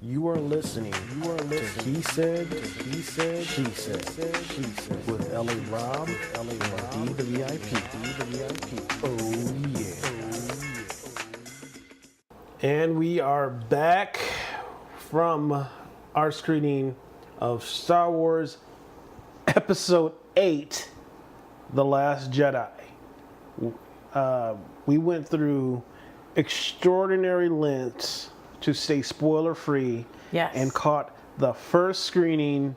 You are listening to He Said, She Said with L.A. Rob, and D the VIP. Oh yeah. And we are back from our screening of Star Wars Episode 8, The Last Jedi. We went through extraordinary lengths to stay spoiler-free, yes, and caught the first screening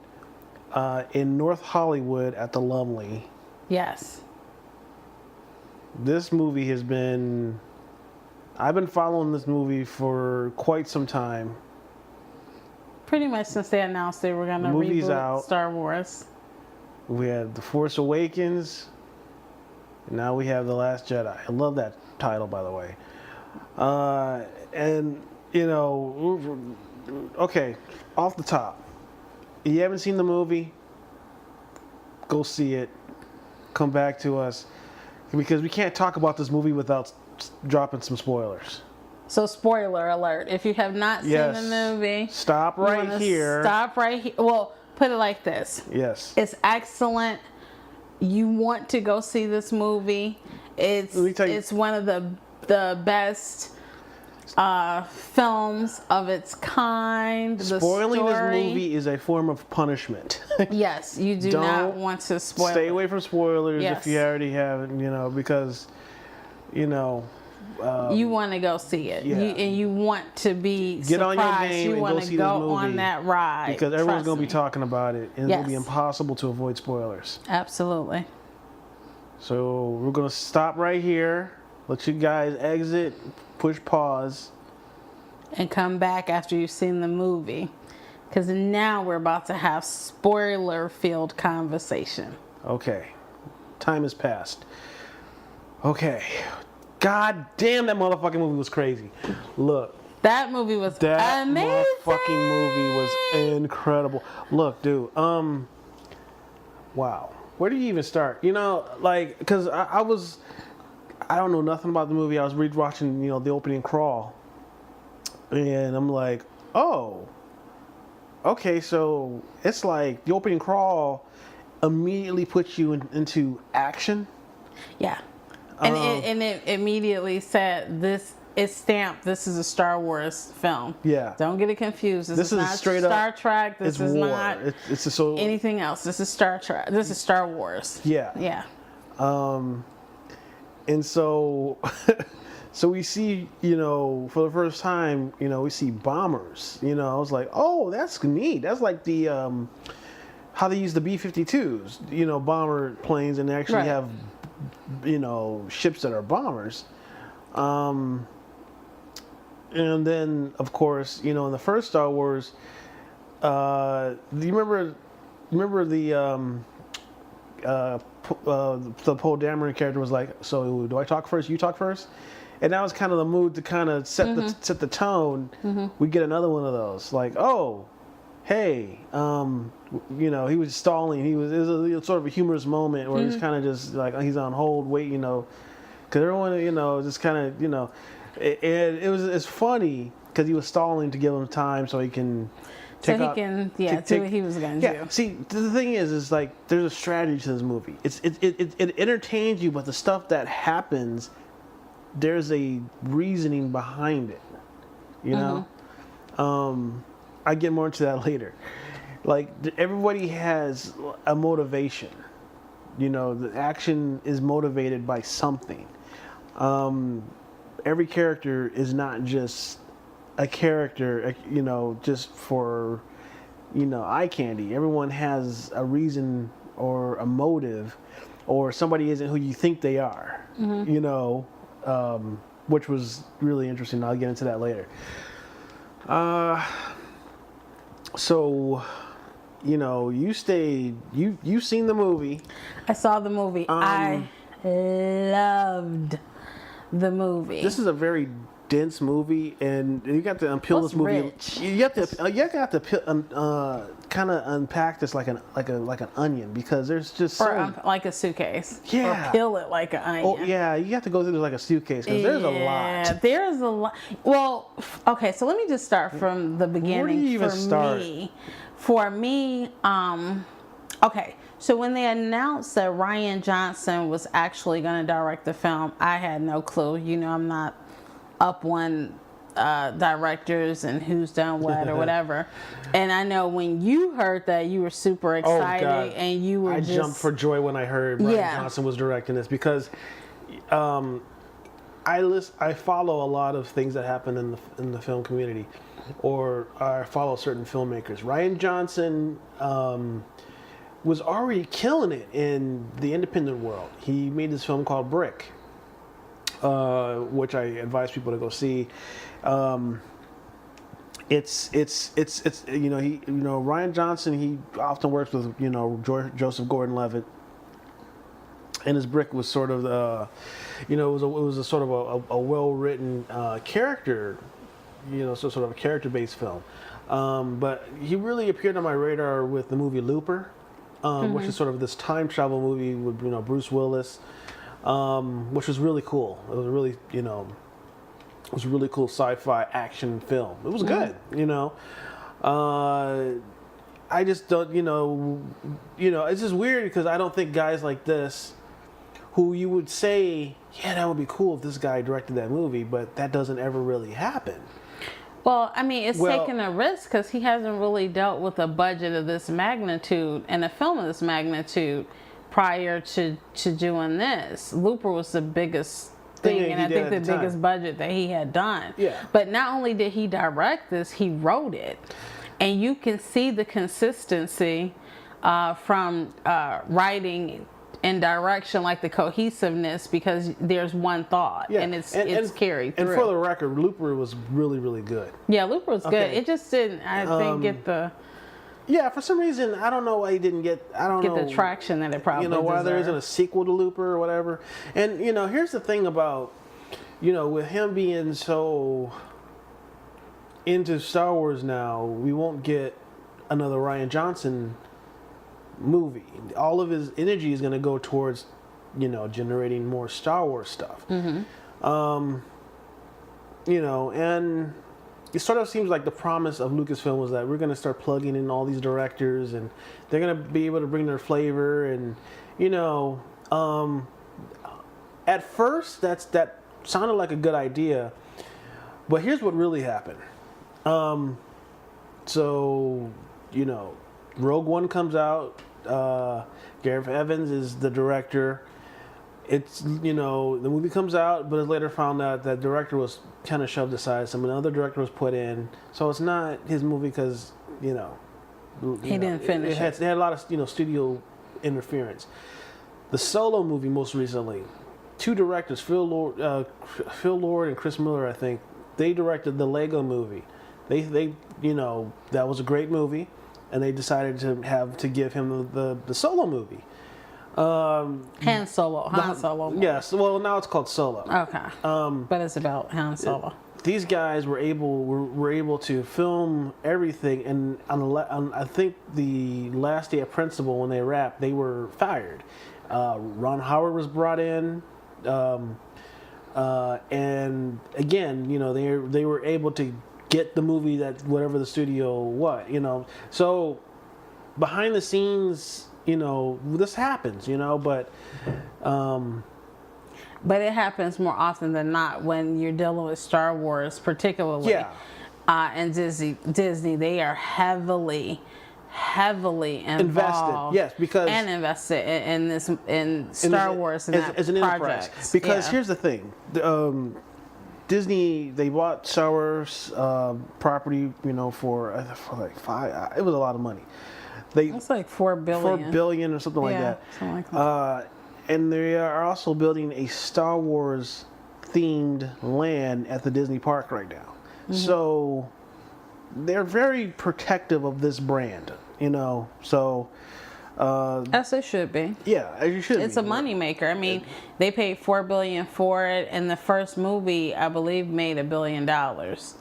in North Hollywood at the Lumley. Yes. This movie has been... I've been following this movie for quite some time. Pretty much since they announced they were going to reboot out. Star Wars. We had The Force Awakens. And now we have The Last Jedi. I love that title, by the way. And... You know, okay, off the top, if you haven't seen the movie, go see it, come back to us, because we can't talk about this movie without dropping some spoilers. So, spoiler alert, if you have not seen the movie, stop right here. Stop right here. Well, put it like this. Yes. It's excellent. You want to go see this movie. It's one of the best films of its kind. Spoiling this movie is a form of punishment. Yes, you do not want to spoil. Stay away from spoilers if you already haven't, because, you want to go see it. Yeah. And you want to be Get surprised. on your game and go see this movie. On that ride. Because everyone's going to be talking about it, and it'll be impossible to avoid spoilers. Absolutely. So we're going to stop right here, let you guys exit, push pause, and come back after you've seen the movie, because now we're about to have spoiler-filled conversation. Okay, time has passed. Okay, god damn, that motherfucking movie was crazy. Look, that movie was amazing. That motherfucking movie was incredible. Look, dude, wow, where do you even start? Because I don't know nothing about the movie. I was watching, the opening crawl, and I'm like, oh, okay, so it's like the opening crawl immediately puts you into action. Yeah, and it immediately said this. It's stamped. This is a Star Wars film. Yeah. Don't get it confused. This is not straight Star up, Trek. This is war. not anything else. This is Star Trek. This is Star Wars. Yeah. Yeah. And so, we see, for the first time, we see bombers. I was like, oh, that's neat. That's like the how they use the B-52s, bomber planes, and they actually have, ships that are bombers. And then, of course, in the first Star Wars, do you remember the Poe Dameron character was like, so do I talk first? You talk first? And that was kind of the mood to kind of set the tone. Mm-hmm. We get another one of those, like, oh, hey, he was stalling. It was sort of a humorous moment where he's kind of just like, he's on hold, wait, because everyone, just kind of, it's funny because he was stalling to give him time so he can. Do what he was going to do. See, the thing is like there's a strategy to this movie. It entertains you, but the stuff that happens, there's a reasoning behind it. I get more into that later. Like everybody has a motivation. The action is motivated by something. Every character is not just a character, just for, eye candy. Everyone has a reason or a motive, or somebody isn't who you think they are, which was really interesting. I'll get into that later. So, you've seen the movie. I saw the movie. I loved the movie. This is a very dense movie, and you got to unpeel What's this movie. rich? You have to kind of unpack this like an onion, because there's just Like a suitcase. Yeah. Or peel it like an onion. Oh yeah, you have to go through this like a suitcase, because there's a lot. There's a lot. Well, okay, so let me just start from the beginning. Where do you even start? For me, okay, so when they announced that Rian Johnson was actually going to direct the film, I had no clue. You know, I'm not up on directors and who's done what or whatever. And I know when you heard that, you were super excited, and you were I jumped for joy when I heard Rian Johnson was directing this, because I follow a lot of things that happen in the film community, or I follow certain filmmakers. Rian Johnson was already killing it in the independent world. He made this film called Brick, which I advise people to go see. It's Rian Johnson. He often works with Joseph Gordon-Levitt, and his Brick was sort of it was a sort of a well-written character, sort of a character-based film. But he really appeared on my radar with the movie Looper, which is sort of this time travel movie with Bruce Willis, which was really cool. It was really it was a really cool sci-fi action film. It was good, I just don't, it's just weird, because I don't think guys like this, who you would say, yeah, that would be cool if this guy directed that movie, but that doesn't ever really happen. Well, I mean, it's taking a risk, because he hasn't really dealt with a budget of this magnitude and a film of this magnitude prior to doing this. Looper was the biggest thing, and I think the biggest budget that he had done. Yeah. But not only did he direct this, he wrote it. And you can see the consistency from writing and direction, like the cohesiveness, because there's one thought, and it's carried through. And for the record, Looper was really, really good. Yeah, Looper was good. It just didn't, I think, get the... Yeah, for some reason, I don't know why he didn't get the traction that it probably why deserved. there isn't a sequel to Looper or whatever. And, here's the thing about, with him being so into Star Wars now, we won't get another Rian Johnson movie. All of his energy is going to go towards, generating more Star Wars stuff. And it sort of seems like the promise of Lucasfilm was that we're going to start plugging in all these directors, and they're going to be able to bring their flavor. And at first that sounded like a good idea, but here's what really happened. Rogue One comes out. Gareth Evans is the director. It's the movie comes out, but it's later found out that director was kind of shoved aside. Another director was put in, so it's not his movie, because he didn't finish it. It had a lot of studio interference. The Solo movie, most recently, two directors, Phil Lord and Chris Miller, I think, they directed the Lego movie. They that was a great movie, and they decided to give him the Solo movie. Han Solo. Yes. Well, now it's called Solo. Okay. But it's about Han Solo. These guys were able to film everything, and on I think the last day of principal, when they wrapped, they were fired. Ron Howard was brought in, and again, they were able to get the movie that whatever the studio so behind the scenes. This happens, but it happens more often than not when you're dealing with Star Wars, particularly. Yeah. And Disney, they are heavily involved. Invested, yes, because invested in Star Wars and as an enterprise. Because here's the thing, Disney, they bought Star Wars property, for like $5. It was a lot of money. It's like $4 billion. $4 billion or something like that. Something like that. And they are also building a Star Wars themed land at the Disney park right now. Mm-hmm. So they're very protective of this brand, So As it should be. Yeah, as you should. It's a moneymaker. I mean, they paid $4 billion for it, and the first movie, I believe, made $1 billion.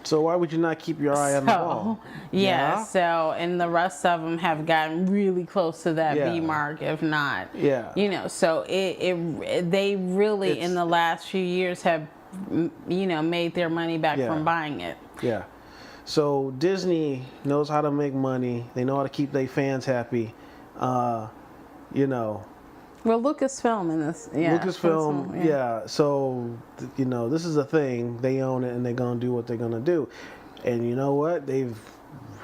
So why would you not keep your eye on the ball? Yeah. So, and the rest of them have gotten really close to that B mark, if not. Yeah. You know, so they really in the last few years have, you know, made their money back from buying it. Yeah. So Disney knows how to make money. They know how to keep their fans happy. You know. Well, Lucasfilm in this, Lucasfilm, yeah. So, you know, this is a thing. They own it, and they're gonna do what they're gonna do. And you know what?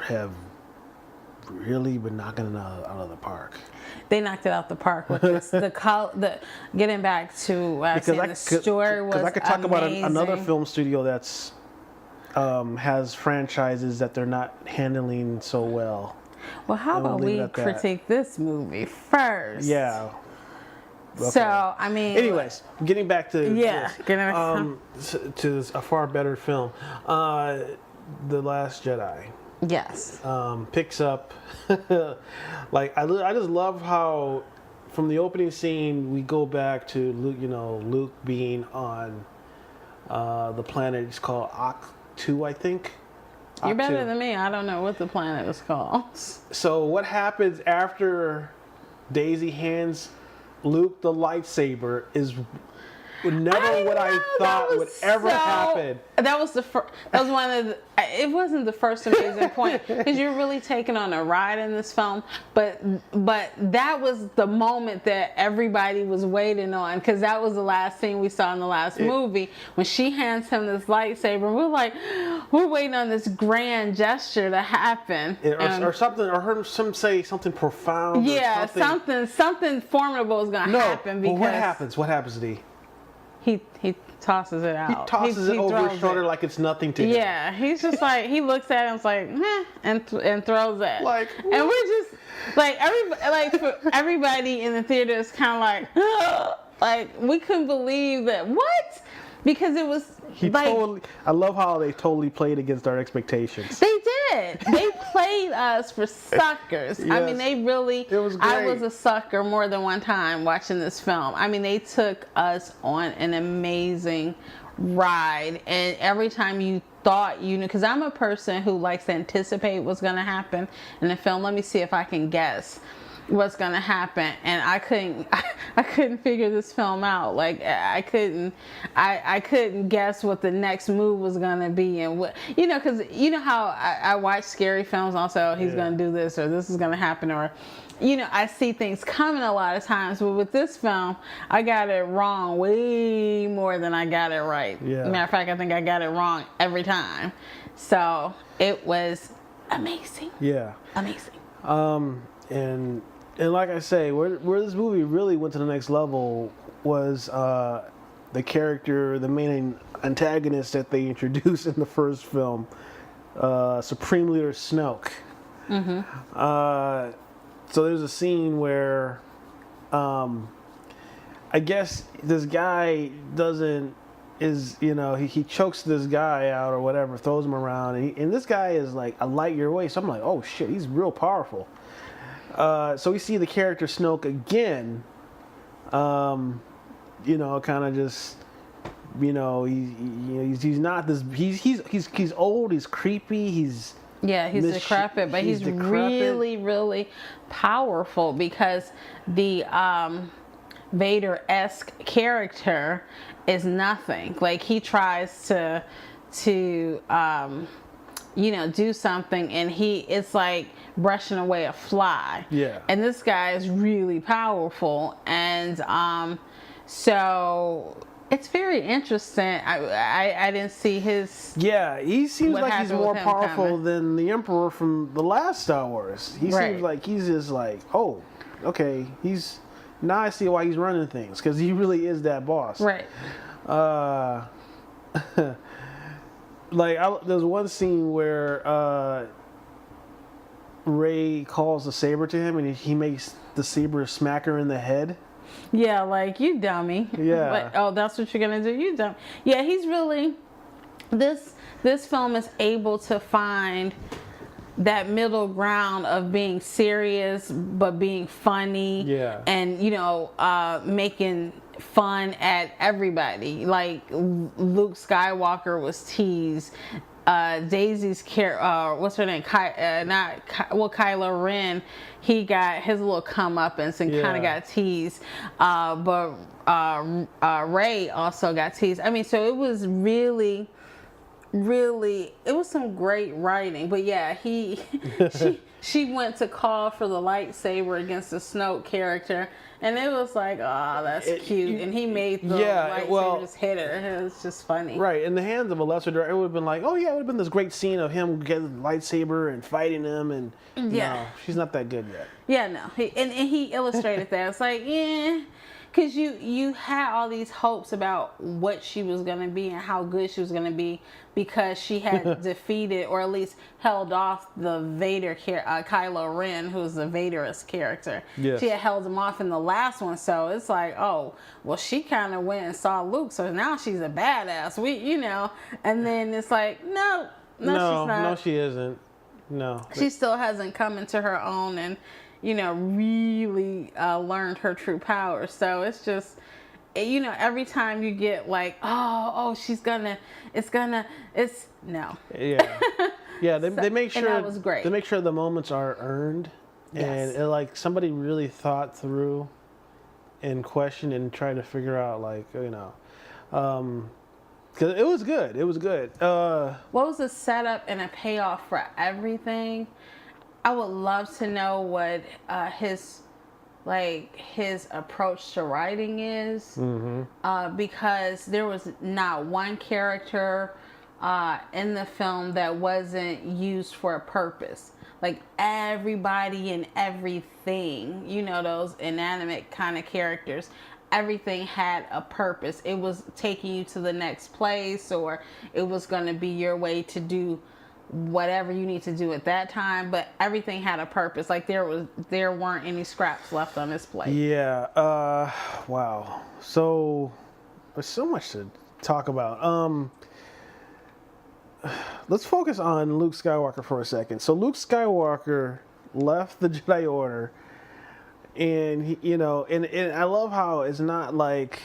Have really been knocking it out of the park. They knocked it out the park with this. Getting back to the story was because I could talk amazing. about another film studio that's has franchises that they're not handling so well. Well, how about we critique this movie first? Yeah. Okay. So, I mean... Anyways, getting back to to a far better film. The Last Jedi. Yes. Picks up... like, I just love how, from the opening scene, we go back to Luke, you know, Luke being on the planet. It's called Ak-2, I think. You're better than me. I don't know what the planet is called. So what happens after Daisy hands Luke the lightsaber is never what I thought would ever happen. That was one of the... It wasn't the first amazing point, because you're really taking on a ride in this film, but that was the moment that everybody was waiting on, because that was the last scene we saw in the last movie, when she hands him this lightsaber. We're waiting on this grand gesture to happen, or something, or heard some say something profound. Yeah, something formidable is gonna happen. Because what happens, D? He tosses it out. He tosses it over his shoulder like it's nothing to him. Yeah, he's just like, he looks at it and it's like, and throws it. Like, and we're just like, everybody in the theater is kind of like, like, we couldn't believe that. What? Because it was I love how they totally played against our expectations. They did. They played us for suckers. Yes. I mean, they really... It was great. I was a sucker more than one time watching this film. I mean, they took us on an amazing ride. And every time you thought you knew... Because I'm a person who likes to anticipate what's going to happen in the film. Let me see if I can guess what's gonna happen, and I couldn't figure this film out. Like, I couldn't guess what the next move was gonna be, and what, you know, because you know how I watch scary films also. He's gonna do this, or this is gonna happen, or, you know, I see things coming a lot of times. But with this film, I got it wrong way more than I got it right. Yeah. Matter of fact, I think I got it wrong every time. So it was amazing. Yeah. Amazing. And like I say, where this movie really went to the next level was the character, the main antagonist that they introduced in the first film, Supreme Leader Snoke. Mm-hmm. So there's a scene where I guess this guy he chokes this guy out or whatever, throws him around, and this guy is like a light year away. So I'm like, oh shit, he's real powerful. So we see the character Snoke again, you know, kind of just, you know, he's not this, he's old, he's creepy, he's decrepit, but he's really, really powerful, because the Vader-esque character is nothing. Like, he tries to you know, do something, and it's like brushing away a fly. Yeah. And this guy is really powerful, and so it's very interesting. I didn't see his... Yeah, he seems like he's more powerful than the Emperor from the last Star Wars. He seems like he's just like, oh, okay, now I see why he's running things, because he really is that boss. Right. Like, there's one scene where Rey calls the saber to him, and he makes the saber smack her in the head. Yeah, like, you dummy. Yeah. But, oh, that's what you're gonna do? You dummy. Yeah, he's really... This film is able to find that middle ground of being serious but being funny. Yeah. And making fun at everybody. Like Luke Skywalker was teased. Daisy's what's her name? Kylo Ren. He got his little comeuppance and kind of got teased. But Rey also got teased. I mean, so it was really, it was some great writing. But yeah, she went to call for the lightsaber against the Snoke character. And it was like, oh, that's cute. And he made the lightsaber just hit her. It was just funny. Right. In the hands of a lesser director, it would have been like, oh, yeah, it would have been this great scene of him getting the lightsaber and fighting him. And no, she's not that good yet. Yeah, no. He illustrated that. It's like, yeah. Because you had all these hopes about what she was going to be and how good she was going to be because she had defeated or at least held off the Vader, Kylo Ren, who was the Vaderist character. Yes. She had held him off in the last one. So it's like, oh, well, she kind of went and saw Luke. So now she's a badass. And then it's like, no, she's not. No, she isn't. No. She still hasn't come into her own and really learned her true power. So it's just, every time you get like, no. Yeah. Yeah, they make sure. And that was great. They make sure the moments are earned. Yes. And like somebody really thought through and questioned and tried to figure out because it was good. It was good. What was the setup and a payoff for everything? I would love to know what his approach to writing is, because there was not one character in the film that wasn't used for a purpose. Like everybody and everything, those inanimate kind of characters, everything had a purpose. It was taking you to the next place, or it was going to be your way to do whatever you need to do at that time, but everything had a purpose. Like there weren't any scraps left on this plate. Yeah. Wow. So there's so much to talk about. Let's focus on Luke Skywalker for a second. So Luke Skywalker left the Jedi Order, and he, and I love how it's not like.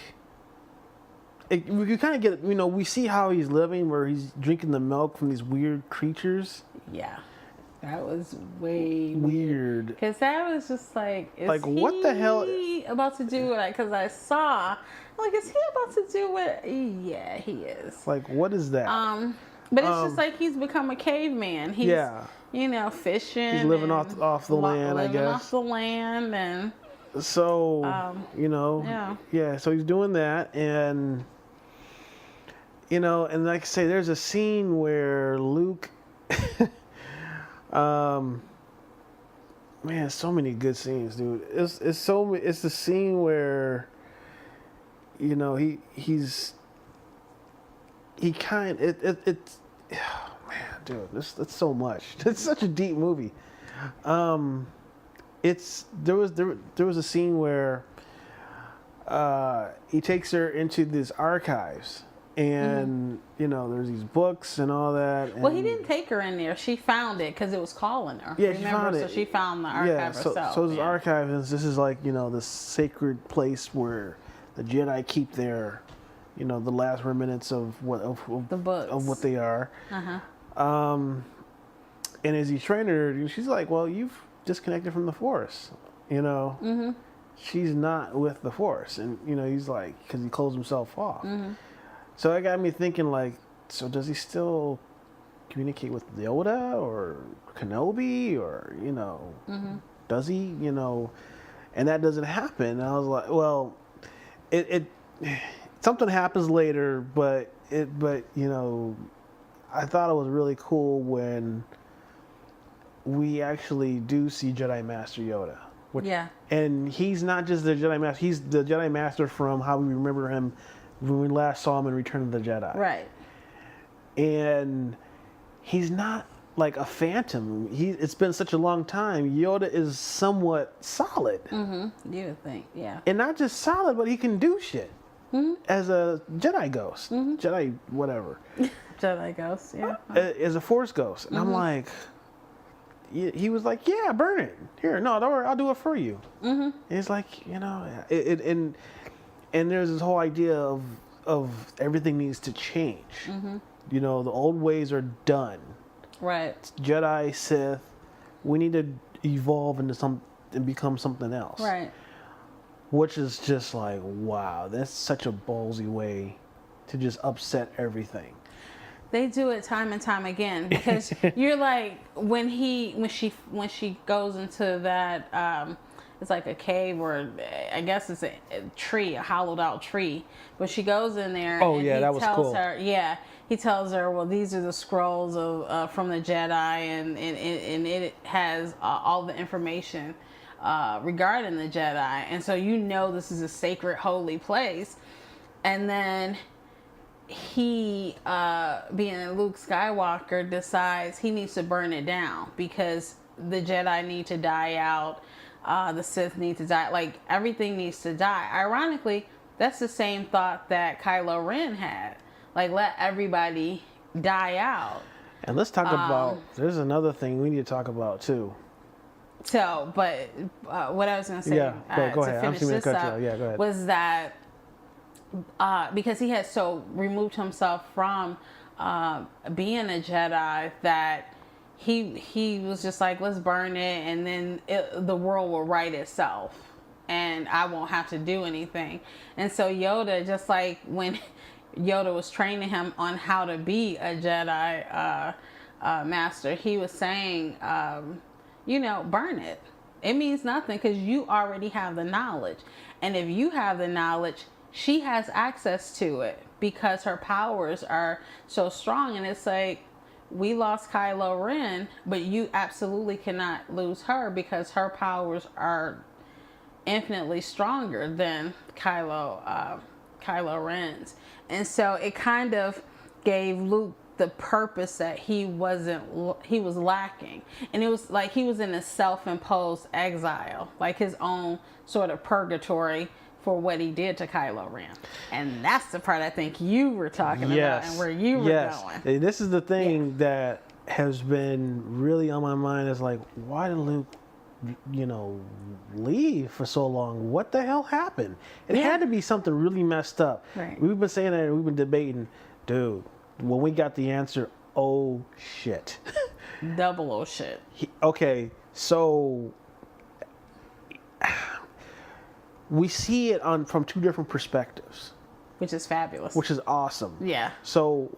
We kind of get, we see how he's living, where he's drinking the milk from these weird creatures. Yeah, that was way weird. Because that was just like, what the hell? About to do it? Because I saw, is he about to do it? Yeah, he is. Like, what is that? But it's just like he's become a caveman. He's, fishing. He's living off the land, I guess. Living off the land, and so so he's doing that, and. And like I say, there's a scene where Luke, man, so many good scenes, dude. It's the scene where, he it's, oh man, dude, that's so much. It's such a deep movie. There was a scene where, he takes her into these archives. And, there's these books and all that. And he didn't take her in there. She found it because it was calling her. Yeah, she found it. So she found the archive herself. So this archive this is like, this sacred place where the Jedi keep their, the last remnants of the books. Of what they are. And as he's training her, she's like, well, you've disconnected from the Force, She's not with the Force. And, he's like, because he closed himself off. So that got me thinking, so does he still communicate with Yoda or Kenobi, or does he, and that doesn't happen. And I was like, well, it something happens later, but I thought it was really cool when we actually do see Jedi Master Yoda. And he's not just the Jedi Master; he's the Jedi Master from how we remember him when we last saw him in Return of the Jedi. Right. And he's not like a phantom. It's been such a long time. Yoda is somewhat solid. You would think, yeah. And not just solid, but he can do shit. As a Jedi ghost. Jedi whatever. Jedi ghost, yeah. As a Force ghost. And I'm like, he was like, yeah, burn it. Here, no, don't worry, I'll do it for you. Mm-hmm. And it's like, and there's this whole idea of everything needs to change. Mm-hmm. The old ways are done. Right. Jedi, Sith, we need to evolve into and become something else. Right. Which is just like, wow, that's such a ballsy way to just upset everything. They do it time and time again, because you're like, when she goes into that, it's like a cave, or I guess it's a tree, a hollowed out tree, but she goes in there. Oh, and yeah, he that was tells cool. her, he tells her, well, these are the scrolls of from the Jedi, and it has all the information regarding the Jedi, and so this is a sacred, holy place. And then he, being Luke Skywalker, decides he needs to burn it down because the Jedi need to die out, the Sith need to die, like everything needs to die. Ironically, that's the same thought that Kylo Ren had, like, let everybody die out. And let's talk about, there's another thing we need to talk about too. So, but what I was going to say, go ahead. To finish this up, go ahead. Was that because he had so removed himself from being a Jedi that he was just like, let's burn it, and then the world will right itself, and I won't have to do anything. And so Yoda, just like when Yoda was training him on how to be a Jedi master, he was saying, burn it. It means nothing because you already have the knowledge. And if you have the knowledge, she has access to it because her powers are so strong. And it's like, we lost Kylo Ren, but you absolutely cannot lose her because her powers are infinitely stronger than Kylo Ren's. And so it kind of gave Luke the purpose that he was lacking. And it was like he was in a self-imposed exile, like his own sort of purgatory for what he did to Kylo Ren. And that's the part I think you were talking about and where you were going. This is the thing that has been really on my mind, is like, why did Luke leave for so long? What the hell happened? It had to be something really messed up. Right. We've been saying that, and we've been debating, dude. When we got the answer, oh shit. Double oh shit. Okay, so we see it from two different perspectives, which is fabulous. Which is awesome. Yeah. So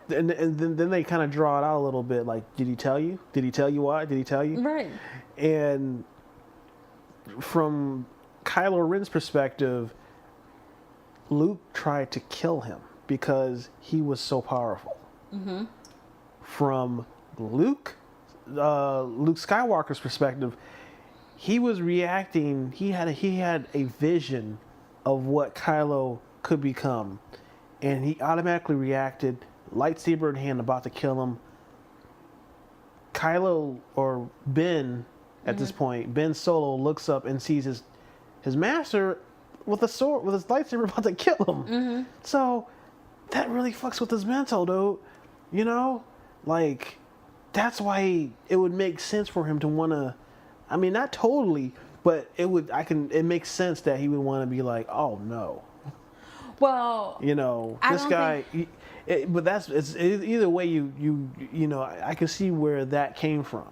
and then they kind of draw it out a little bit, like, did he tell you? Did he tell you why? Did he tell you? Right. And from Kylo Ren's perspective, Luke tried to kill him because he was so powerful. Mm-hmm. From Luke Skywalker's perspective, he was reacting. He had a vision of what Kylo could become, and he automatically reacted, lightsaber in hand, about to kill him. Kylo, or Ben, at this point, Ben Solo looks up and sees his master with a sword, with his lightsaber, about to kill him. Mm-hmm. So that really fucks with his mental, dude. Like, that's why it would make sense for him to want to, I mean, not totally, but it makes sense that he would want to be like, oh no. Well, this guy, but it's either way, I can see where that came from.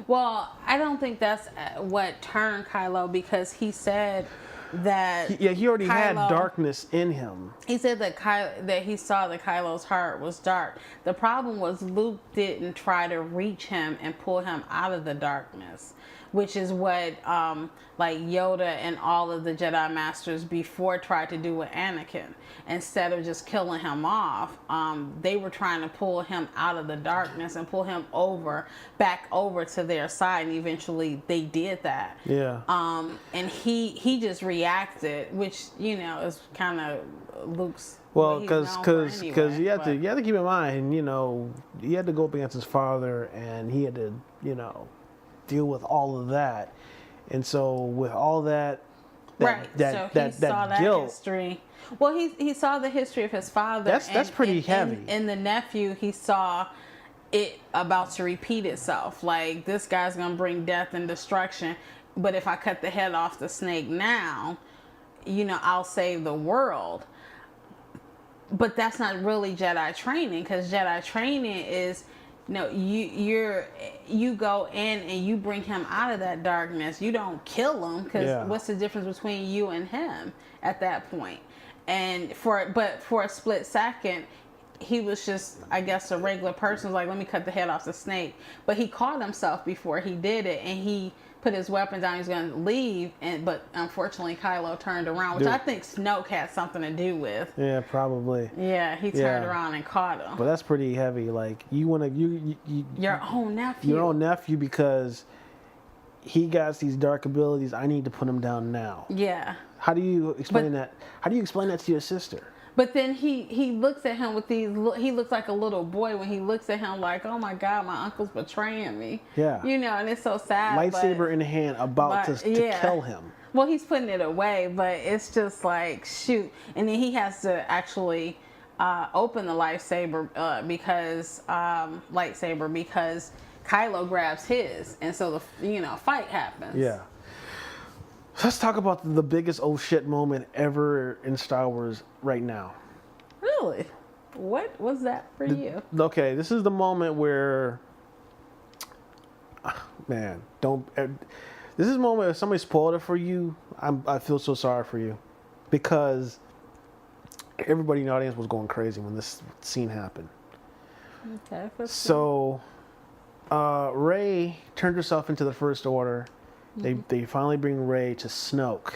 Well, I don't think that's what turned Kylo, because he said that he already Kylo had darkness in him. He said that he saw that Kylo's heart was dark. The problem was Luke didn't try to reach him and pull him out of the darkness, which is what like Yoda and all of the Jedi Masters before tried to do with Anakin. Instead of just killing him off, they were trying to pull him out of the darkness and pull him back over to their side, and eventually they did that. Yeah. And he just reacted, which is kind of Luke's. Well, because you have to keep in mind, he had to go up against his father, and he had to deal with all of that, and so with all that guilt. History. Well, he saw the history of his father. That's pretty heavy. In the nephew, he saw it about to repeat itself. Like, this guy's gonna bring death and destruction, but if I cut the head off the snake now, I'll save the world. But that's not really Jedi training, because Jedi training is, you go in and you bring him out of that darkness. You don't kill him, because what's the difference between you and him at that point? And for a split second, he was just, I guess, a regular person. Was like, let me cut the head off the snake. But he caught himself before he did it, and he put his weapon down. He was going to leave, but unfortunately, Kylo turned around, which I think Snoke had something to do with. Yeah, probably. Yeah, he turned around and caught him. But that's pretty heavy. Like, you want to your own nephew. Your own nephew, because he got these dark abilities. I need to put him down now. Yeah. How do you explain that? How do you explain that to your sister? But then he looks at him with these. He looks like a little boy when he looks at him like, oh my God, my uncle's betraying me. Yeah. And it's so sad. Lightsaber in hand, about to kill him. Well, he's putting it away, but it's just like, shoot. And then he has to actually open the lightsaber because Kylo grabs his, and so the fight happens. Yeah. Let's talk about the biggest oh shit moment ever in Star Wars right now. Really? What was that for you? Okay, this is the moment where, man, this is the moment if somebody spoiled it for you, I feel so sorry for you, because everybody in the audience was going crazy when this scene happened. Okay. So, Rey turned herself into the First Order. They finally bring Rey to Snoke,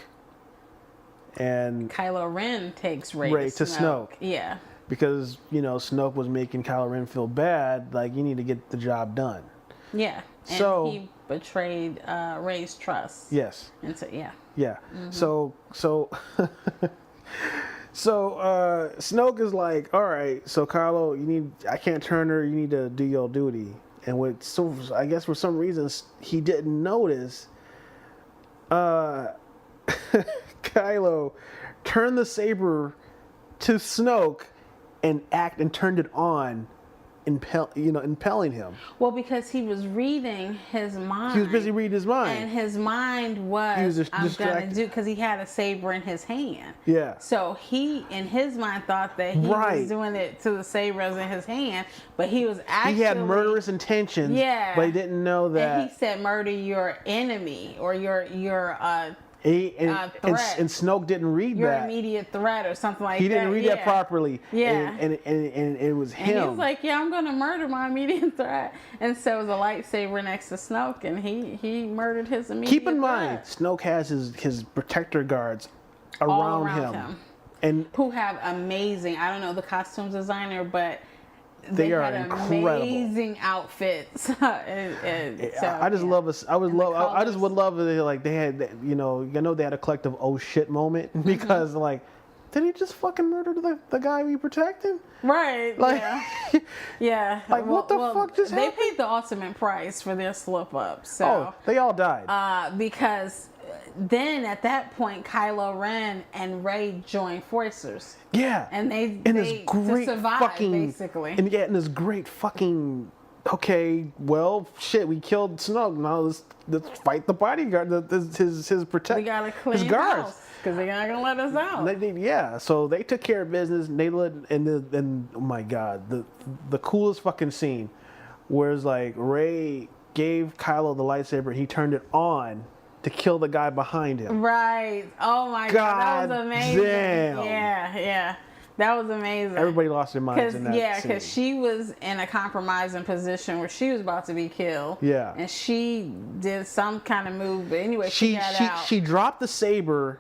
and Kylo Ren takes Rey to Snoke. Yeah, because Snoke was making Kylo Ren feel bad. Like, you need to get the job done. Yeah, and he betrayed Rey's trust. Yes. And so yeah. Mm-hmm. So Snoke is like, all right, so Kylo, I can't turn her. You need to do your duty. And I guess for some reason he didn't notice. Kylo turned the saber to Snoke and turned it on, impelling him. Well, because he was reading his mind. He was busy reading his mind. And his mind was I'm going to do, because he had a saber in his hand. Yeah. So he, in his mind, thought that he was doing it to the sabers in his hand, but he was actually... He had murderous intentions, but he didn't know that... And he said, murder your enemy, or your threat. And Snoke didn't read your that. Your immediate threat or something like that. He didn't read that properly. Yeah. And it was him. And he was like, yeah, I'm going to murder my immediate threat. And so it was a lightsaber next to Snoke, and he murdered his immediate threat. Keep in mind, Snoke has his protector guards around him. And who have amazing, I don't know the costumes designer, but... They are incredible. Amazing outfits. I just would love it. Like, they had, they had a collective oh shit moment, because did he just fucking murder the guy we protected? Right. Like, yeah. Like, what the fuck just happened? They paid the ultimate price for their slip up. So they all died. Because then at that point, Kylo Ren and Rey joined forces. Yeah. And they to survive, basically. And this great fucking, okay, well, shit, we killed Snoke. Now let's fight the bodyguard, his protect. We gotta clean his guards, because they're not gonna let us out. So they took care of business. And oh my God, the coolest fucking scene, where it's like Rey gave Kylo the lightsaber, and he turned it on to kill the guy behind him. Right. Oh my God, that was amazing. Damn. Yeah. That was amazing. Everybody lost their minds in that scene. Because she was in a compromising position where she was about to be killed. Yeah. And she did some kind of move, but anyway, she got out. She dropped the saber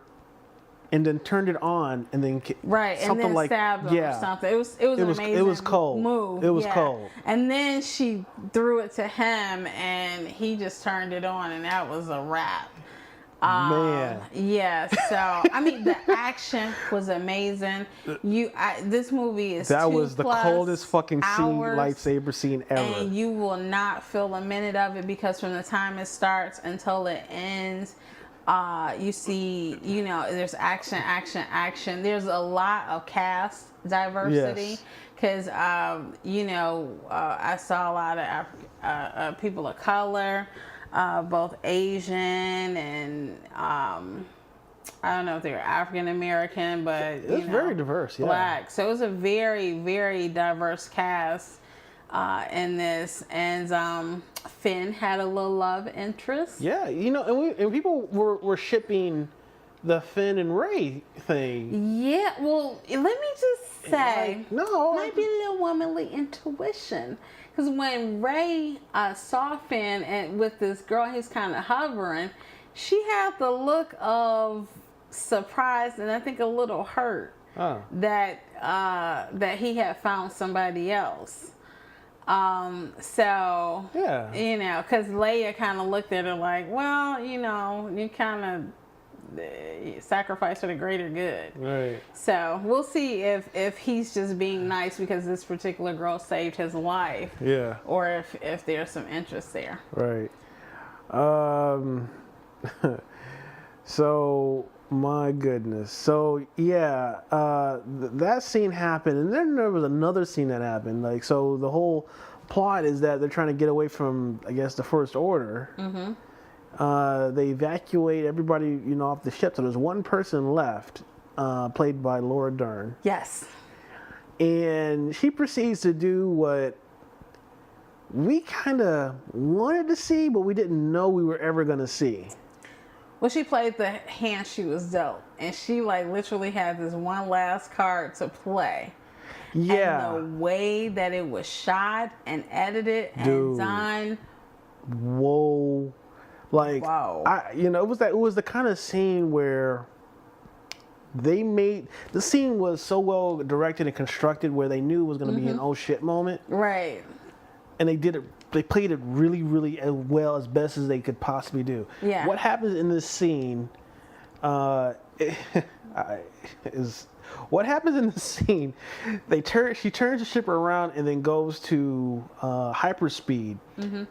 and then turned it on, and then and then stabbed him or something. It was an amazing it was cold. Move. It was cold. And then she threw it to him, and he just turned it on, and that was a wrap. Man. Yeah, so I mean the action was amazing. This movie is that was the coldest fucking hours, lightsaber scene ever. And you will not feel a minute of it, because from the time it starts until it ends, you see, there's action. There's a lot of cast diversity. Yes. because I saw a lot of people of color, both Asian and I don't know if they were African American, but it's very diverse. Yeah. Black. So it was a very, very diverse cast in this, and Finn had a little love interest. Yeah, and people were shipping the Finn and Rey thing. Yeah, well, let me just say, no, might be a little womanly intuition. Because when Rey saw Finn and with this girl he's kind of hovering, she had the look of surprise and I think a little hurt that he had found somebody else. So, yeah, because Leia kind of looked at her like, well, you kind of sacrifice for the greater good. Right. So we'll see if he's just being nice because this particular girl saved his life. Yeah. Or if there's some interest there. Right. So my goodness. So yeah, that scene happened, and then there was another scene that happened. Like, so the whole plot is that they're trying to get away from, I guess, the First Order. Mm-hmm. They evacuate everybody, off the ship. So there's one person left, played by Laura Dern. Yes. And she proceeds to do what we kind of wanted to see, but we didn't know we were ever going to see. Well, she played the hand she was dealt. And she, literally had this one last card to play. Yeah. And the way that it was shot and edited and done. Whoa. Wow. It was the kind of scene where the scene was so well directed and constructed where they knew it was going to be an oh shit moment. Right. And they played it really, really well, as best as they could possibly do. Yeah. What happens in this scene what happens in the scene, she turns the ship around and then goes to hyperspeed. Mm-hmm.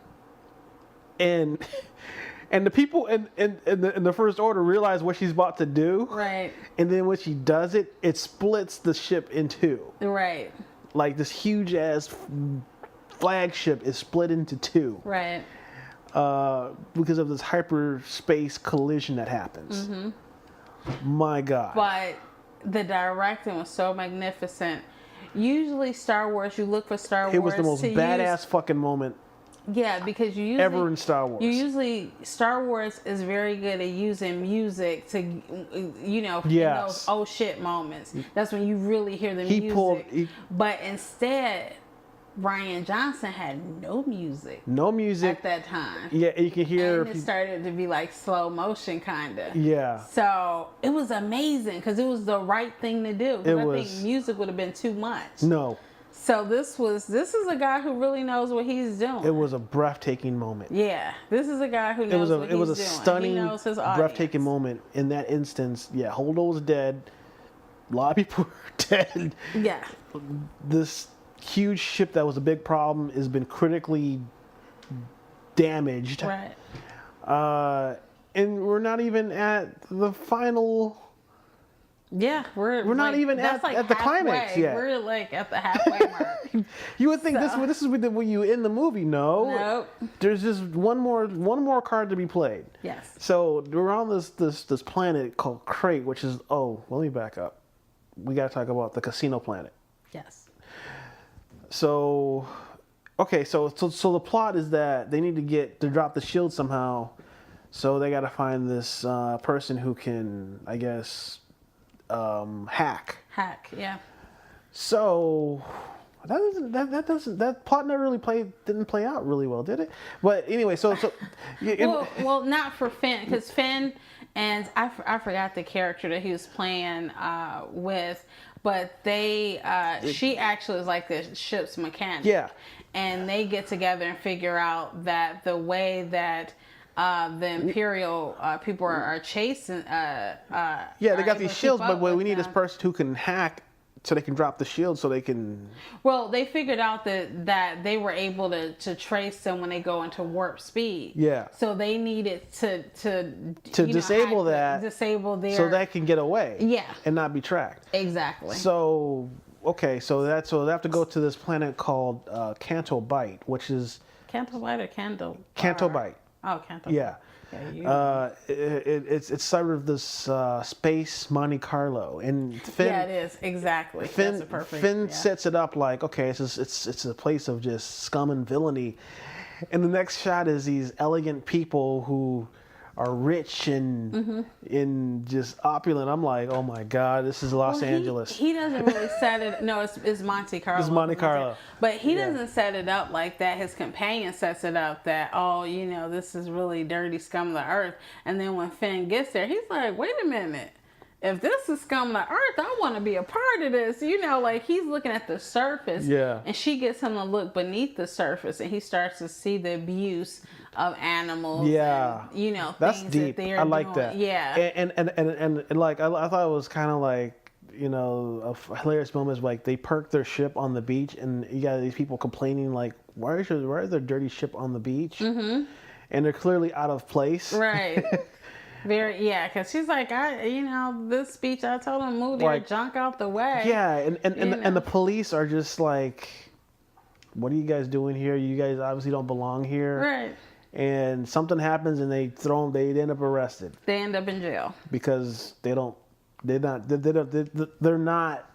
And the people in the First Order realize what she's about to do. Right. And then when she does it, it splits the ship in two. Right. Like this huge ass flagship is split into two. Right. Because of this hyperspace collision that happens. Mm-hmm. My God. But the directing was so magnificent. Usually Star Wars, you look for Star Wars. It was the most badass fucking moment. Yeah, because you usually ever in Star Wars. Star Wars is very good at using music to, yes. in those oh shit moments. That's when you really hear the music. But instead, Rian Johnson had no music. No music at that time. Yeah, you can hear. And it started to be like slow motion, kind of. Yeah. So it was amazing because it was the right thing to do. I think music would have been too much. No. So this is a guy who really knows what he's doing. It was a breathtaking moment. Yeah, this is a guy who knows what he's doing. It was a stunning, breathtaking moment. In that instance, yeah, Holdo was dead. A lot of people were dead. Yeah. This huge ship that was a big problem has been critically damaged. Right. And we're not even at the final. Yeah, we're not even at the climax yet. We're at the halfway mark. You would think this is when you end the movie. No. Nope. There's just one more card to be played. Yes. So we're on this planet called Crate, which is let me back up. We got to talk about the casino planet. Yes. So, okay, so the plot is that they need to drop the shield somehow. So they got to find this person who can, I guess, hack. Yeah. So that plot never really didn't play out really well, did it? But anyway, well, not for Finn, because Finn and I forgot the character that he was playing with, but she actually is like the ship's mechanic. Yeah. And they get together and figure out that the way that the Imperial people are chasing. Yeah, they got these shields, but we need this person who can hack, so they can drop the shield, so they can. Well, they figured out that they were able to trace them when they go into warp speed. Yeah. So they needed to disable that, disable their, so that can get away. Yeah. And not be tracked. Exactly. So okay, so they have to go to this planet called Canto Bight, which is Canto Bite or Candle? Canto Bight. Oh, Canto. Yeah. Yeah, you. It's sort of this space Monte Carlo, and Finn. Yeah, it is exactly. That's a perfect. Finn yeah. sets it up like, okay, it's a place of just scum and villainy, and the next shot is these elegant people who are rich and in just opulent. I'm like, oh my God, this is Los Angeles. He doesn't really set it. No, it's Monte Carlo. It's Monte Carlo. But he doesn't set it up like that. His companion sets it up that, oh, this is really dirty scum of the earth. And then when Finn gets there, he's like, wait a minute. If this is scum of the earth, I want to be a part of this. Like he's looking at the surface. Yeah. And she gets him to look beneath the surface, and he starts to see the abuse of animals. Yeah. And, that's things deep. That they're I like doing. that. Yeah. And like I thought it was kind of like a hilarious moment is like they park their ship on the beach, and you got these people complaining like, why is their dirty ship on the beach? Mm-hmm. And they're clearly out of place. Right. because she's like, this beach, I told him move their junk out the way. Yeah, and the police are just like, what are you guys doing here? You guys obviously don't belong here. Right. And something happens, and they end up arrested. They end up in jail because they're not.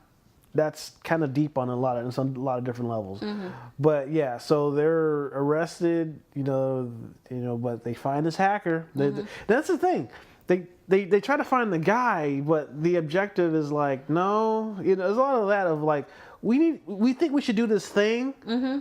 That's kind of deep on a lot of different levels. Mm-hmm. But yeah, so they're arrested, but they find this hacker. Mm-hmm. That's the thing. They try to find the guy, but the objective is like, no, there's a lot of that of like, we think we should do this thing,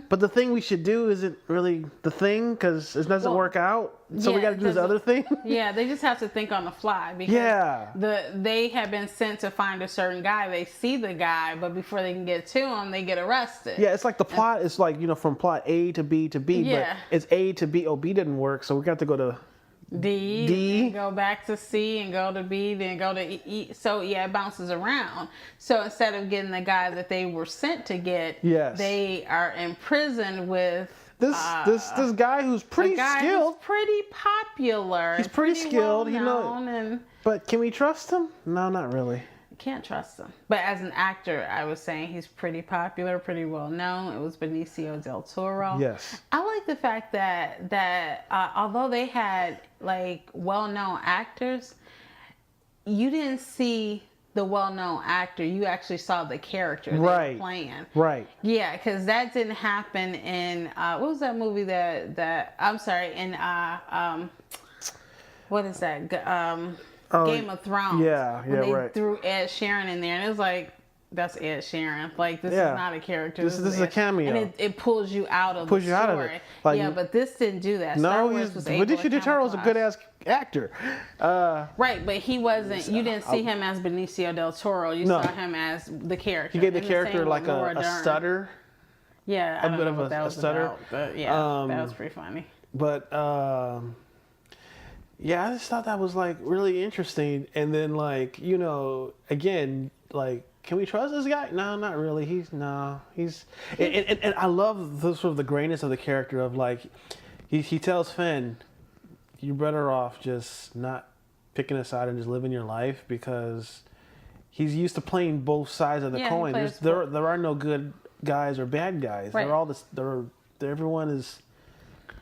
but the thing we should do isn't really the thing because it doesn't work out. So we got to do this other thing. Yeah, they just have to think on the fly because they have been sent to find a certain guy. They see the guy, but before they can get to him, they get arrested. Yeah, it's like the plot is like from plot A to B to B, but it's A to B. Oh, B didn't work, so we got to go to D, then go back to C, and go to B, then go to E. So it bounces around. So instead of getting the guy that they were sent to get, they are imprisoned with this guy who's pretty skilled, who's pretty popular. He's pretty skilled, and but can we trust him? No, not really. Can't trust him. But as an actor, I was saying he's pretty popular, pretty well known. It was Benicio del Toro. Yes. I like the fact that although they had like well-known actors, you didn't see the well-known actor. You actually saw the character they were playing. Right. Yeah, because that didn't happen in what was that movie that I'm sorry in what is that Game of Thrones. When they threw Ed Sheeran in there, and it was like, that's Ed Sheeran. Like, this is not a character. This is a cameo. And it pulls you out of the story. Like, but this didn't do that. No, Benicio del Toro was a good ass actor. Right, but he wasn't. You didn't see him as Benicio del Toro. You saw him as the character. He gave the character like a stutter. Yeah, I don't know what that was stutter. About, but yeah, that was pretty funny. But yeah, I just thought that was like really interesting. And then like, again, like, can we trust this guy? No, not really. He's and I love the sort of the grayness of the character of like, he tells Finn, you're better off just not picking a side and just living your life, because he's used to playing both sides of the coin. There are no good guys or bad guys. Right. They're all this. Everyone is.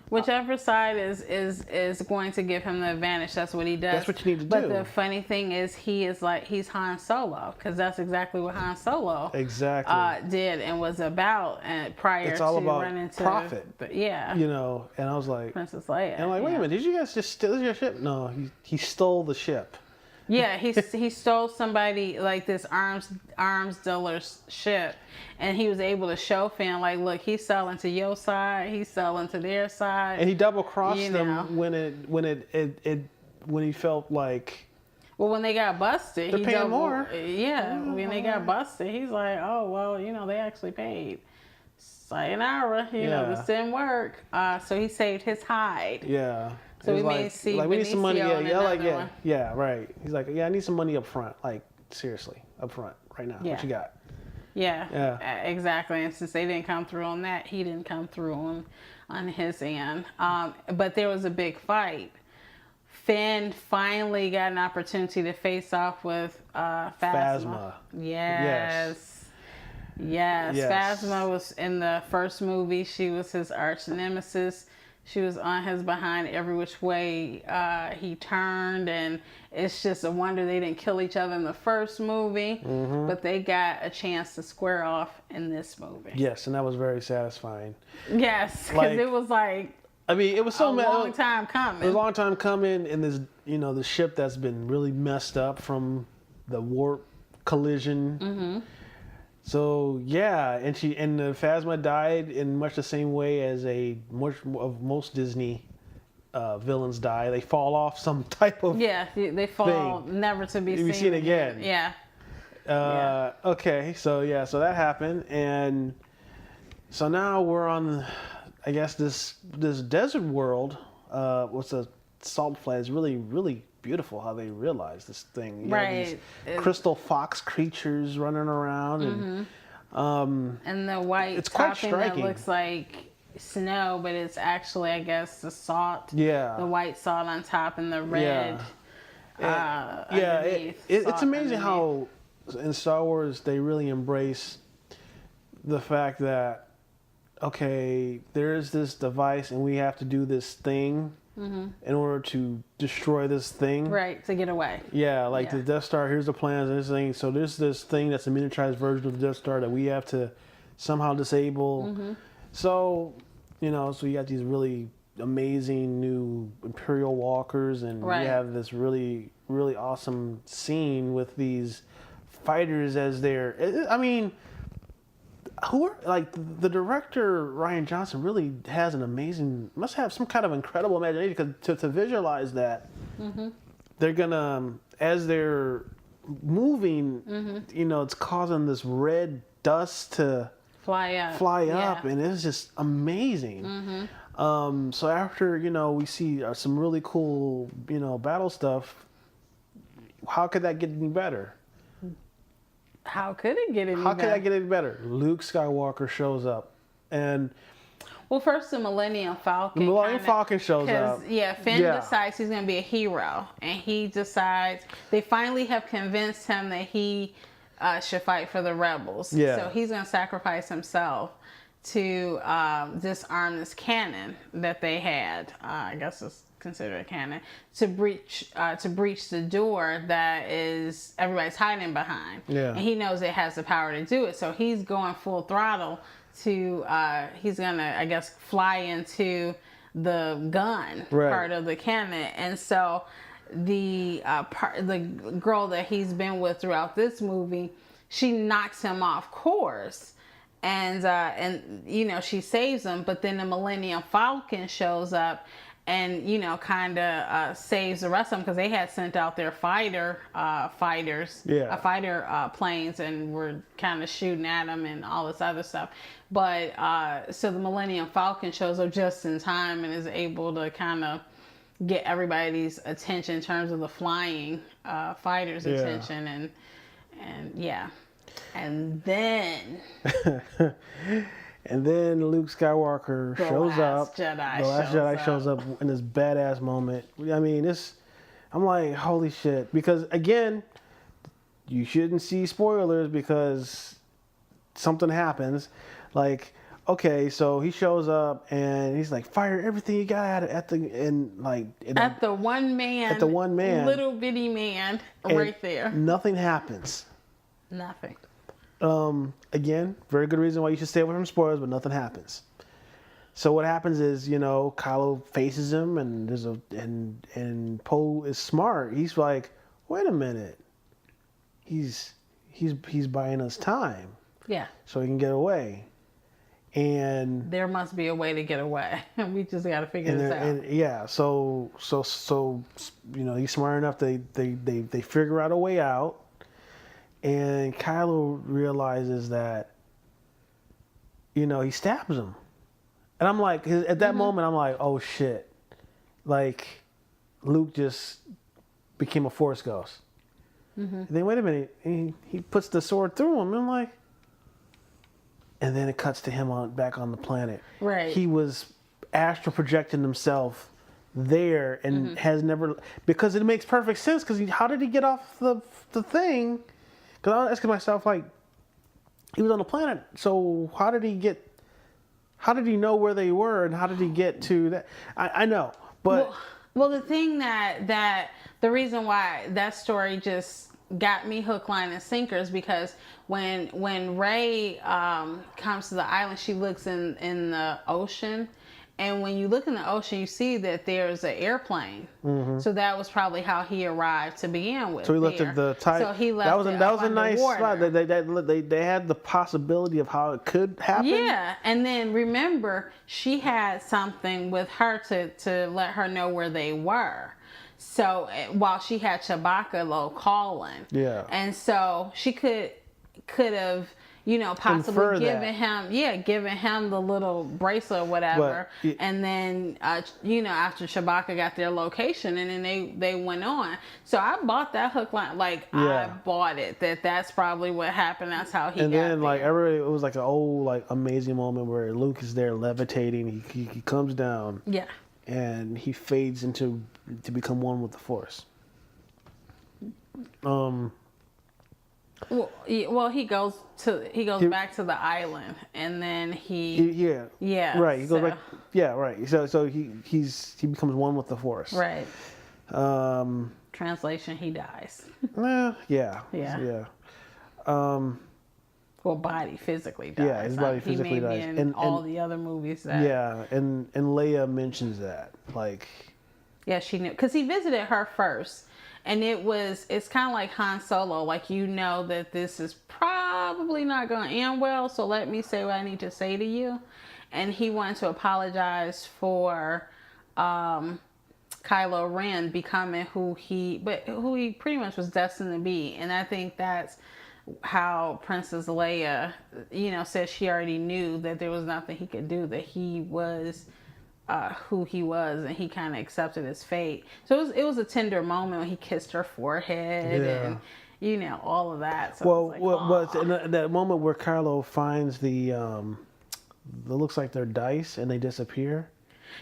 Whichever side is going to give him the advantage, that's what he does. That's what you need to do. But the funny thing is, he's Han Solo, because that's exactly what Han Solo did and was about, and prior it's all to about running to profit. And I was like, Princess Leia. And I'm like, wait a minute, did you guys just steal your ship? No, he stole the ship. Yeah, he stole somebody like this arms dealer's ship, and he was able to show Finn like, look, he's selling to your side, he's selling to their side, and he double crossed them when he felt like. Well, when they got busted, they're paying more. Yeah, when they got busted, he's like, oh well, they actually paid. Sayonara, this didn't work. So he saved his hide. Yeah. So we may see we need some money. Right. He's like, I need some money up front. Like, seriously, up front, right now. What you got? Yeah, exactly. And since they didn't come through on that, he didn't come through on his end. But there was a big fight. Finn finally got an opportunity to face off with Phasma. Yes. Yes, Yes. Phasma was in the first movie. She was his arch nemesis. She was on his behind every which way he turned, and it's just a wonder they didn't kill each other in the first movie, but they got a chance to square off in this movie. Yes, and that was very satisfying. Yes, because Like, it was like I mean, it was so a long time coming. It was a long time coming, and this, the ship that's been really messed up from the warp collision. So yeah, and the Phasma died in much the same way as most Disney villains die. They fall off some type of they fall thing. never to be We see it again. Yeah. Okay, so that happened, and so now we're on, I guess this desert world. What's a salt flat is really, really beautiful how they realize this thing. You have these crystal fox creatures running around, and the white it's quite topping striking. that looks like snow, but it's actually, I guess, the salt. Yeah. The white salt on top and the red. It's amazing how in Star Wars they really embrace the fact that, okay, there's this device and we have to do this thing in order to destroy this thing. Right, to get away. Yeah, like the Death Star, here's the plans and this thing. So there's this thing that's a miniaturized version of the Death Star that we have to somehow disable. So, so you got these really amazing new Imperial walkers, and we have this really, really awesome scene with these fighters as they're, I mean, the director Rian Johnson really has must have some kind of incredible imagination, because to visualize that, they're gonna, as they're moving, it's causing this red dust to fly up, and it's just amazing. So after we see some really cool battle stuff, how could that get any better? How could it get any better? How could that get any better? Luke Skywalker shows up, and well, first the Millennium Falcon. The Millennium Falcon shows up. Yeah, Finn decides he's going to be a hero, and he decides they finally have convinced him that he should fight for the rebels. Yeah. So he's going to sacrifice himself to disarm this cannon that they had. I guess it's considered a cannon to breach the door that is everybody's hiding behind. Yeah. And he knows it has the power to do it, so he's going full throttle to he's gonna, I guess, fly into the gun part of the cannon. And so the girl that he's been with throughout this movie, she knocks him off course, and she saves him. But then the Millennium Falcon shows up and kind of saves the rest of them, because they had sent out their fighter planes and were kind of shooting at them and all this other stuff. But so the Millennium Falcon shows up just in time and is able to kind of get everybody's attention in terms of the flying fighters' attention, and then and then Luke Skywalker shows up. The Last Jedi shows up in this badass moment. I mean, I'm like, holy shit. Because, again, you shouldn't see spoilers because something happens. Like, okay, so he shows up and he's like, fire everything you got at the one man. Little bitty man right there. Nothing happens. Nothing. Again, very good reason why you should stay away from spoilers, but nothing happens. So what happens is, Kylo faces him, and and Poe is smart. He's like, wait a minute, he's buying us time, so he can get away, and there must be a way to get away. We just got to figure this out. So he's smart enough. They figure out a way out. And Kylo realizes that, he stabs him. And I'm like, at that moment, I'm like, oh shit. Like, Luke just became a Force ghost. And then, wait a minute, he puts the sword through him. And I'm like, and then it cuts to him back on the planet. Right. He was astral projecting himself there and has never, because it makes perfect sense, because how did he get off the thing? Because I was asking myself, like, He was on the planet. So how did he get? How did he know where they were, and how did he get to that? I know, but well, the thing that the reason why that story just got me hook, line, and sinker is because when Rey comes to the island, she looks in the ocean. And when you look in the ocean, you see that there's an airplane. Mm-hmm. So that was probably how he arrived to begin with. So he left the tide. So he left that was a nice spot. They had the possibility of how it could happen. Yeah, and then remember, she had something with her to let her know where they were. So while she had Chewbacca low calling. Yeah. And so she could have, possibly given him the little bracelet or whatever. But, and then, after Chewbacca got their location, and then they went on. So I bought that hook line. I bought it. That's probably what happened. That's how he got there. And then, everybody, it was like an old, amazing moment where Luke is there levitating. He comes down. Yeah. And he fades to become one with the Force. Well, he goes back to the island, and then right. He goes back. Yeah, right. So he becomes one with the Force. Right. Translation: he dies. Yeah. Well, body physically dies. Yeah, his body physically dies. In all the other movies. And Leia mentions that, Yeah, she knew because he visited her first. And it's kind of like Han Solo, that this is probably not going to end well, so let me say what I need to say to you. And he wanted to apologize for Kylo Ren becoming who he pretty much was destined to be. And I think that's how Princess Leia, said she already knew that there was nothing he could do, that he was who he was, and he kind of accepted his fate. So it was a tender moment when he kissed her forehead and all of that. So in that moment where Kylo finds it looks like they're dice and they disappear.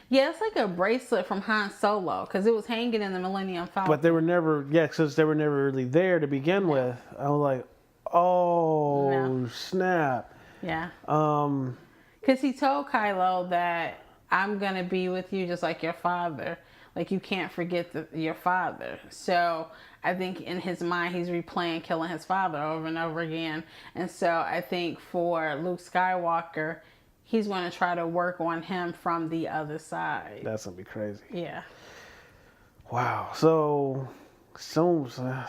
Yeah, it's like a bracelet from Han Solo because it was hanging in the Millennium Falcon. But they were never, because they were never really there to begin with. I was like, oh snap. Yeah. Because he told Kylo that I'm going to be with you just like your father. You can't forget your father. So I think in his mind, he's replaying killing his father over and over again. And so I think for Luke Skywalker, he's going to try to work on him from the other side. That's going to be crazy. Yeah. Wow. So much. There's a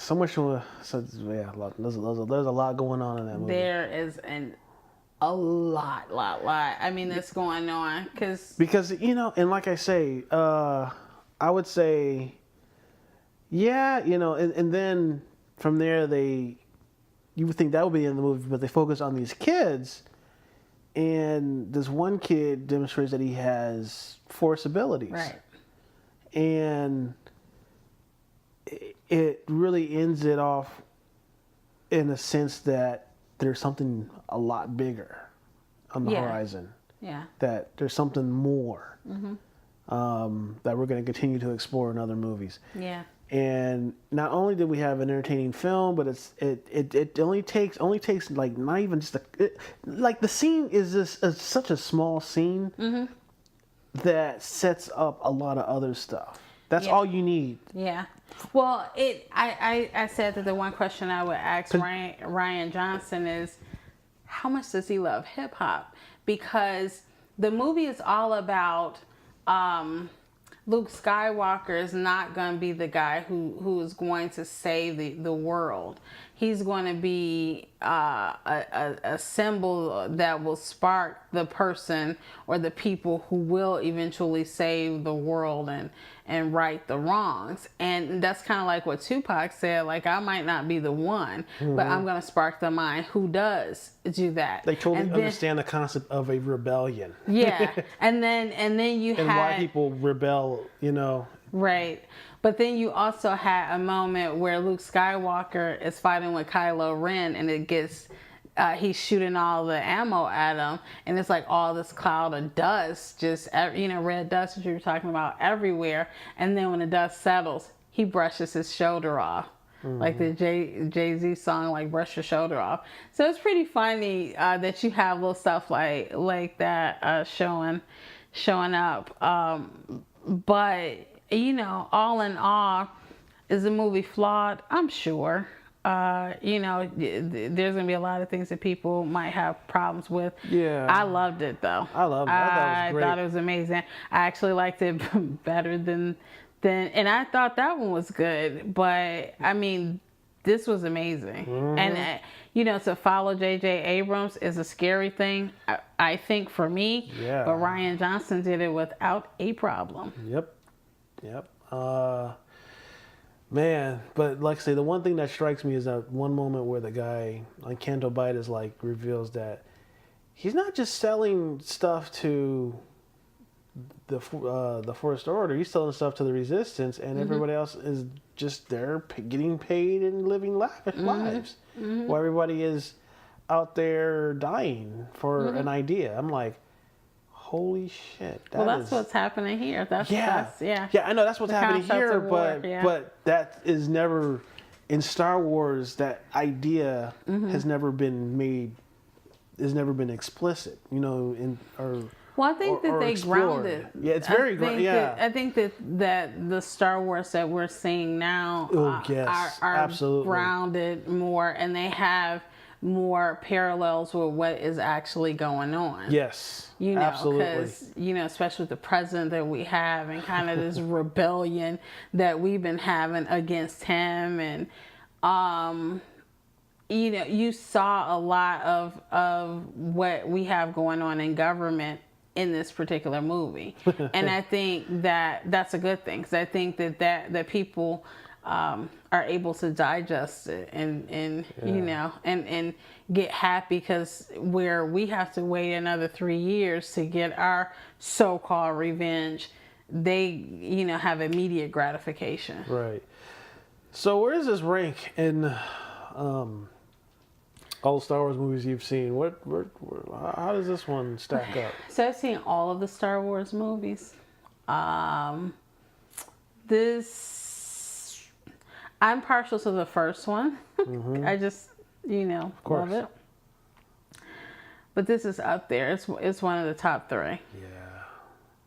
lot going on in that movie. There is a lot. I mean, that's going on because and like I say, I would say, and then from there you would think that would be in the movie, but they focus on these kids, and this one kid demonstrates that he has Force abilities, right? And it really ends it off in a sense that there's something a lot bigger on the horizon. Yeah. That there's something more that we're going to continue to explore in other movies. Yeah. And not only did we have an entertaining film, but it only takes not even just the scene is just such a small scene that sets up a lot of other stuff. That's all you need. Yeah. Well, I said that the one question I would ask Rian Johnson is, how much does he love hip hop? Because the movie is all about Luke Skywalker is not going to be the guy who is going to save the world. He's going to be a symbol that will spark the person or the people who will eventually save the world and right the wrongs. And that's kind of like what Tupac said, I might not be the one, but I'm going to spark the mind who does do that. They totally understand the concept of a rebellion. Yeah. and then you and had... why people rebel, Right. But then you also had a moment where Luke Skywalker is fighting with Kylo Ren, and it gets... he's shooting all the ammo at him, and it's like all this cloud of dust, just, red dust that you were talking about everywhere. And then when the dust settles, he brushes his shoulder off. like the Jay-Z song, like Brush Your Shoulder Off. So it's pretty funny that you have little stuff like that showing up. But, you know, all in all, is the movie flawed? I'm sure. You know, there's going to be a lot of things that people might have problems with. Yeah. I loved it, though. I loved it. I thought it was amazing. I actually liked it better than, and I thought that one was good. But, I mean, this was amazing. And, you know, to follow J.J. Abrams is a scary thing, I think, for me. Yeah. But Rian Johnson did it without a problem. Yep. Man, but like I say, the one thing that strikes me is that one moment where the guy on Canto Bight is like reveals that he's not just selling stuff to the First Order. He's selling stuff to the Resistance, and everybody else is just there getting paid and living lavish lives, while everybody is out there dying for an idea. I'm like, holy shit! That's what's happening here. That's I know that's what's happening here, but that is never in Star Wars. That idea has never been made, has never been explicit. You know, Well, I think that they grounded. Yeah, it's very grounded. I think that the Star Wars that we're seeing now are absolutely grounded more, and they have more parallels with what is actually going on. Yes, you know, absolutely. because, you know, especially with the president that we have and kind of this rebellion that we've been having against him, and you know, you saw a lot of what we have going on in government in this particular movie. And I think that that's a good thing, because I think that people are able to digest it and you know, and get happy, because where we have to wait another 3 years to get our so-called revenge, they, you know, have immediate gratification. Right. So where does this rank in all the Star Wars movies you've seen? How does this one stack up? So I've seen all of the Star Wars movies. I'm partial to the first one. I just, you know, love it. But this is up there. It's one of the top 3. Yeah.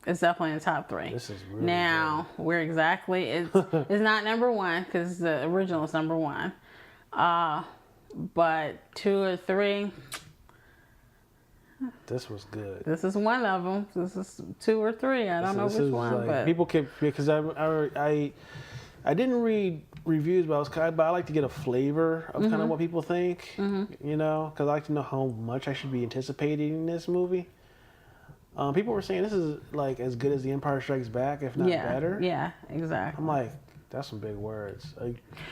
It's definitely in the top 3. This is really now good. Where exactly it's not number 1, because the original is number 1. But 2 or 3. This was good. This is one of them. This is 2 or 3. I don't know which one. Like, but people can, because I didn't read reviews, but I like to get a flavor of kind of what people think. You know, because I like to know how much I should be anticipating in this movie. People were saying this is like as good as The Empire Strikes Back, if not better. Yeah, exactly. I'm like, that's some big words.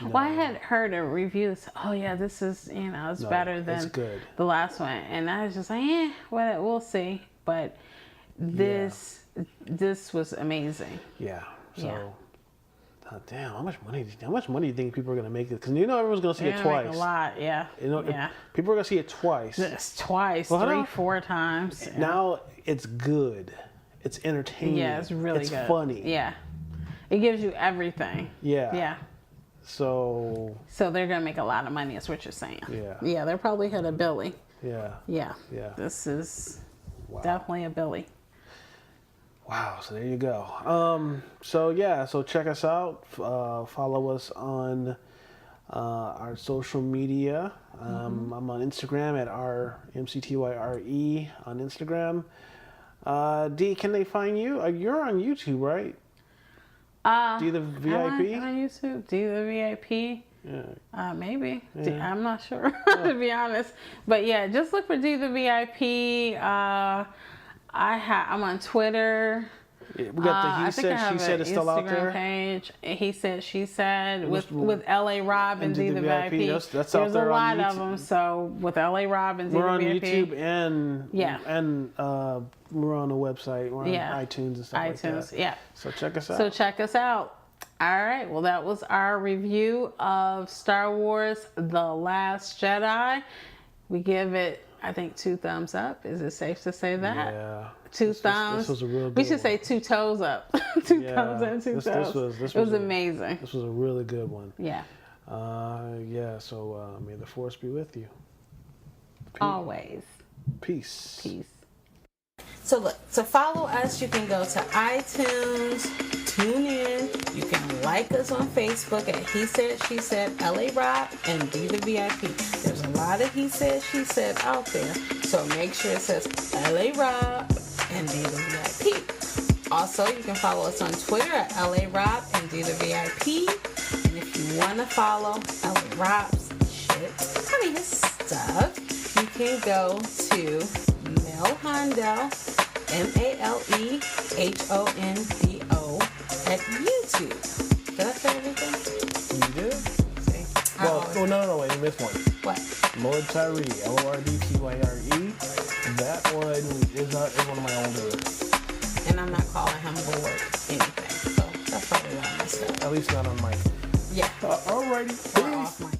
Well, I had heard a review. Oh yeah, this is, you know, it's better than the last one, and I was just like, well, we'll see. But this was amazing. Yeah. So. Damn, how much money do you think people are gonna make it? Because you know everyone's gonna see it twice. Make a lot, yeah. You know, people are gonna see it twice. It's twice, 3, 4 times. Yeah. Now it's good. It's entertaining. Yeah, it's really good. It's funny. Yeah, it gives you everything. Yeah. Yeah. So they're gonna make a lot of money, is what you're saying. Yeah. Yeah, they're probably hit a Billy. Yeah. Yeah. Yeah. This is definitely a Billy. Wow, so there you go. So check us out. Follow us on our social media. I'm on Instagram at RMCTYRE on Instagram. D, can they find you? You're on YouTube, right? D the VIP? Am I on YouTube? D the VIP? Yeah. Maybe. Yeah. I'm not sure, to be honest. But yeah, just look for D the VIP. I'm on Twitter. Yeah, we got the he said, she said it's still out there. Page. He said, she said with LA Rob and D the VIP. That's There's out there a lot on YouTube. of them. So with LA Rob and D the VIP. We're on YouTube and we're on the website. We're on iTunes and stuff like that. Yeah. So check us out. All right. Well, that was our review of Star Wars: The Last Jedi. We give it, I think, 2 thumbs up. Is it safe to say that? Yeah. 2 thumbs. This was a real good We should one. say 2 toes up. 2 thumbs and 2 toes. It was amazing. This was a really good one. Yeah. Yeah, so may the force be with you. Always. Peace. Peace. So look, to follow us, you can go to iTunes, tune in. You can like us on Facebook at He Said, She Said, LA Rob, and Be the VIP. There's a lot of He Said, She Said out there. So make sure it says LA Rob and Be the VIP. Also, you can follow us on Twitter at LA Rob and Be the VIP. And if you want to follow LA Rob's shit, his stuff, you can go to Mel Hondo, MALEHONDO at YouTube. Did I say everything? You did? See? Well, no, wait, you missed one. What? Lord Tyree, LORDTYRE. That one is one of my older. And I'm not calling him Lord anything. So that's probably why I messed up. At least not on mic. Yeah. Alrighty. Or off mic.